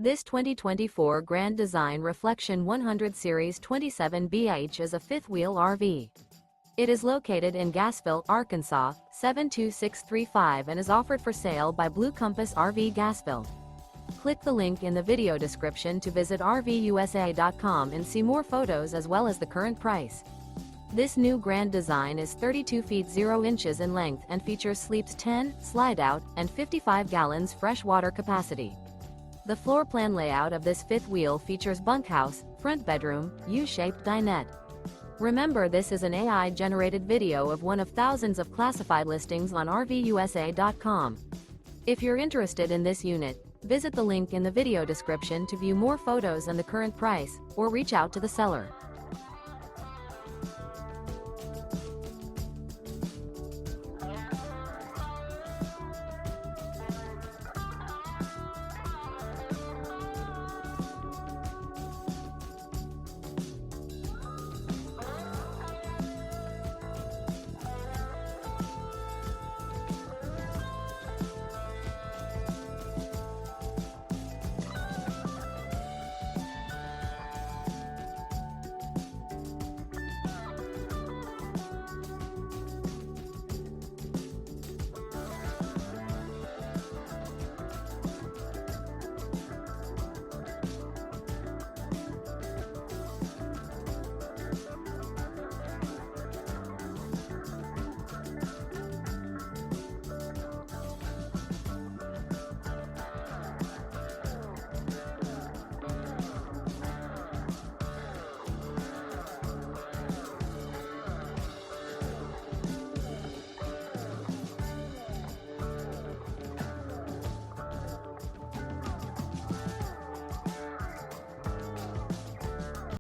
This 2024 Grand Design Reflection 100 Series 27BH is a fifth-wheel RV. It is located in Gassville, Arkansas, 72635 and is offered for sale by Blue Compass RV Gassville. Click the link in the video description to visit RVUSA.com and see more photos as well as the current price. This new Grand Design is 32 feet 0 inches in length and features sleeps 10, slide-out, and 55 gallons fresh water capacity. The floor plan layout of this fifth wheel features bunkhouse, front bedroom, U-shaped dinette. Remember, this is an AI-generated video of one of thousands of classified listings on RVUSA.com. If you're interested in this unit, visit the link in the video description to view more photos and the current price, or reach out to the seller.